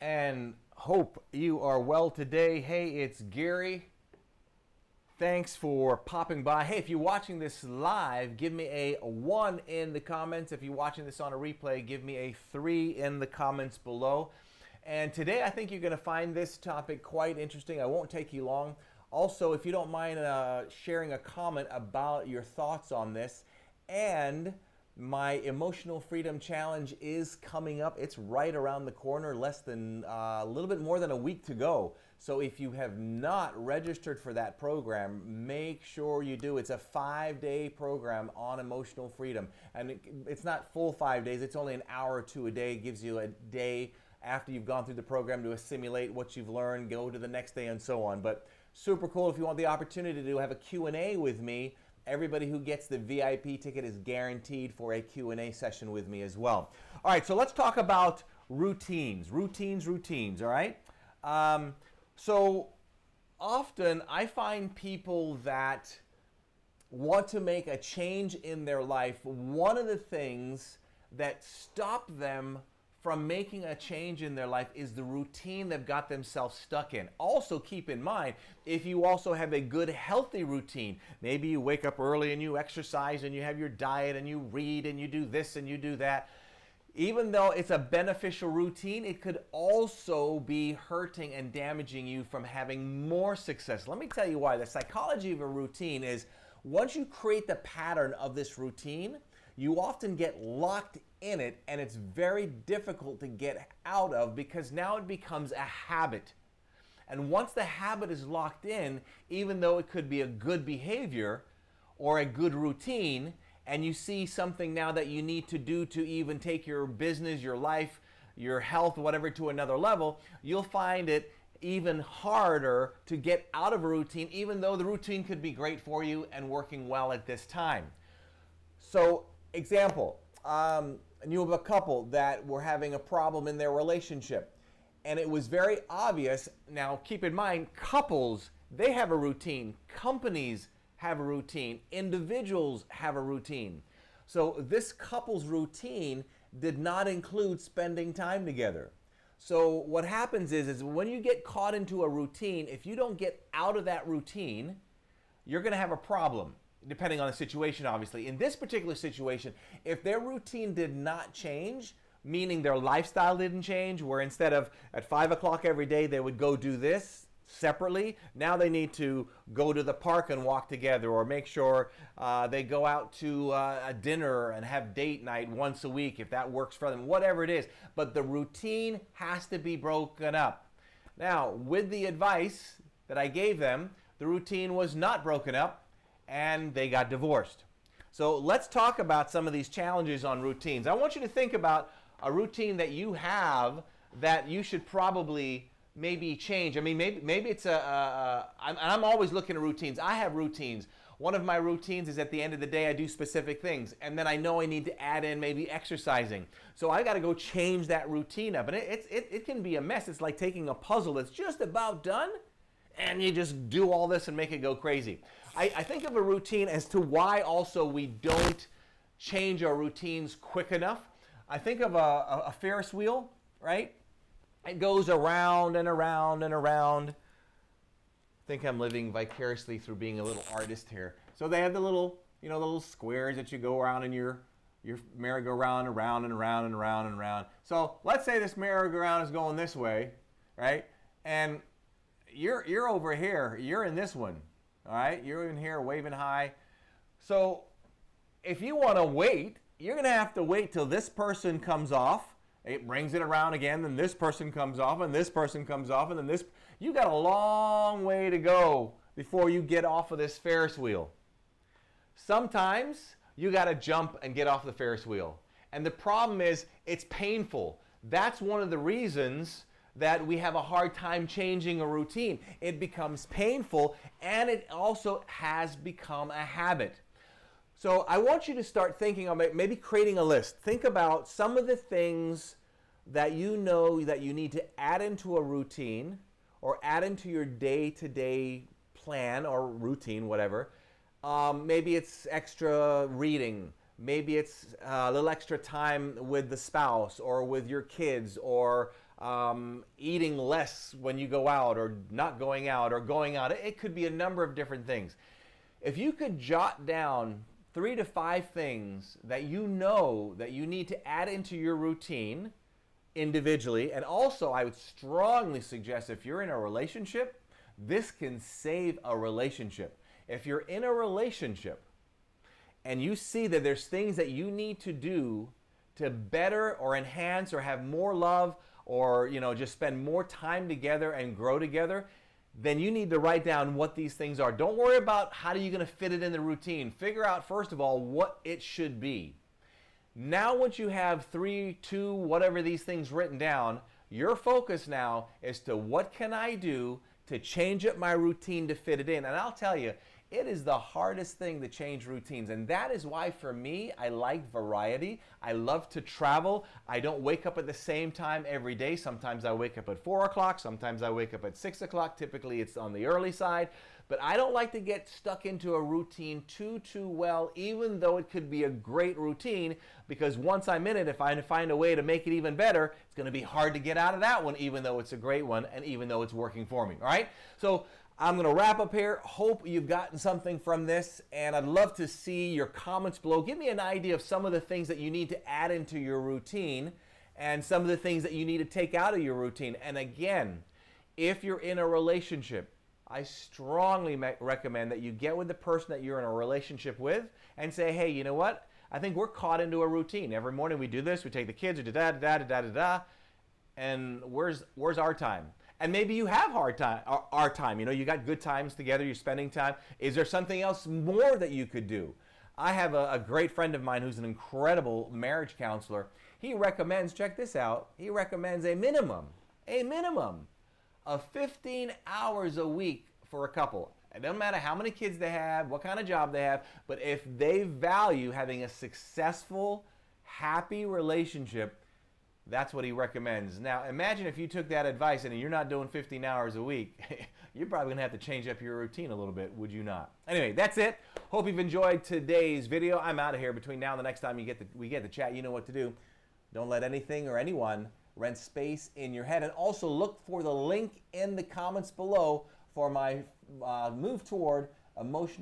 and hope you are well today. Hey, it's Gary. Thanks for popping by. Hey, if you're watching this live, give me a 1 in the comments. If you're watching this on a replay, give me a 3 in the comments below. And today I think you're going to find this topic quite interesting. I won't take you long. Also, if you don't mind sharing a comment about your thoughts on this. And my Emotional Freedom Challenge is coming up. It's right around the corner, less than a little bit more than a week to go. So if you have not registered for that program, make sure you do. It's a 5-day program on emotional freedom. And it's not full 5 days. It's only an hour or two a day. It gives you a day after you've gone through the program to assimilate what you've learned, go to the next day, and so on. But super cool. If you want the opportunity to have a Q&A with me, everybody who gets the VIP ticket is guaranteed for a Q&A session with me as well. All right, so let's talk about routines, all right? So often I find people that want to make a change in their life. One of the things that stop them from making a change in their life is the routine they've got themselves stuck in. Also keep in mind, if you also have a good healthy routine, maybe you wake up early and you exercise and you have your diet and you read and you do this and you do that, even though it's a beneficial routine, it could also be hurting and damaging you from having more success. Let me tell you why. The psychology of a routine is once you create the pattern of this routine, you often get locked in it, and it's very difficult to get out of because now it becomes a habit. And once the habit is locked in, even though it could be a good behavior or a good routine, and you see something now that you need to do to even take your business, your life, your health, whatever, to another level, you'll find it even harder to get out of a routine, even though the routine could be great for you and working well at this time. So, example, I knew of a couple that were having a problem in their relationship, and it was very obvious. Now, keep in mind, couples, they have a routine. Companies have a routine. Individuals have a routine. So this couple's routine did not include spending time together. So what happens is when you get caught into a routine, if you don't get out of that routine, you're going to have a problem. Depending on the situation, obviously. In this particular situation, if their routine did not change, meaning their lifestyle didn't change, where instead of at 5 o'clock every day they would go do this separately, now they need to go to the park and walk together, or make sure they go out to a dinner and have date night once a week if that works for them, whatever it is. But the routine has to be broken up. Now, with the advice that I gave them, the routine was not broken up, and they got divorced. So let's talk about some of these challenges on routines. I want you to think about a routine that you have that you should probably maybe change. I mean, maybe it's I'm always looking at routines. I have routines. One of my routines is at the end of the day, I do specific things, and then I know I need to add in maybe exercising. So I got to go change that routine up, and it can be a mess. It's like taking a puzzle that's just about done, and you just do all this and make it go crazy. I think of a routine as to why also we don't change our routines quick enough. I think of a Ferris wheel, right? It goes around and around and around. I think I'm living vicariously through being a little artist here. So they have the little, the little squares that you go around in your merry-go-round, around and around and around and around. So let's say this merry-go-round is going this way, right? And you're over here, you're in this one, all right? You're in here waving high. So if you want to wait, you're going to have to wait till this person comes off. It brings it around again, then this person comes off, and this person comes off, and then this. You got a long way to go before you get off of this Ferris wheel. Sometimes you got to jump and get off the Ferris wheel. And the problem is it's painful. That's one of the reasons that we have a hard time changing a routine. It becomes painful, and it also has become a habit. So I want you to start thinking about maybe creating a list. Think about some of the things that you know that you need to add into a routine or add into your day-to-day plan or routine, whatever. Maybe it's extra reading. Maybe it's a little extra time with the spouse or with your kids, or eating less when you go out, or not going out, or going out. It could be a number of different things. If you could jot down 3 to 5 things that you know that you need to add into your routine individually, and also I would strongly suggest if you're in a relationship, this can save a relationship. If you're in a relationship and you see that there's things that you need to do to better or enhance or have more love, or just spend more time together and grow together, then you need to write down what these things are. Don't worry about how are you going to fit it in the routine. Figure out first of all what it should be. Now once you have 3, 2, whatever these things written down, your focus now is to what can I do to change up my routine to fit it in. And I'll tell you, it is the hardest thing to change routines. And that is why for me, I like variety. I love to travel. I don't wake up at the same time every day. Sometimes I wake up at 4 o'clock. Sometimes I wake up at 6 o'clock. Typically it's on the early side. But I don't like to get stuck into a routine too well, even though it could be a great routine, because once I'm in it, if I find a way to make it even better, it's going to be hard to get out of that one, even though it's a great one and even though it's working for me. All right? So I'm going to wrap up here. Hope you've gotten something from this, and I'd love to see your comments below. Give me an idea of some of the things that you need to add into your routine and some of the things that you need to take out of your routine. And again, if you're in a relationship, I strongly recommend that you get with the person that you're in a relationship with and say, hey, you know what? I think we're caught into a routine. Every morning we do this, we take the kids, and where's our time? And maybe you have our time. You got good times together, you're spending time. Is there something else more that you could do? I have a great friend of mine who's an incredible marriage counselor. He recommends, check this out, he recommends a minimum of 15 hours a week for a couple. It doesn't matter how many kids they have, what kind of job they have, but if they value having a successful, happy relationship, that's what he recommends. Now, imagine if you took that advice and you're not doing 15 hours a week. You're probably going to have to change up your routine a little bit, would you not? Anyway, that's it. Hope you've enjoyed today's video. I'm out of here. Between now and the next time we get to chat, you know what to do. Don't let anything or anyone rent space in your head. And also look for the link in the comments below for my move toward emotional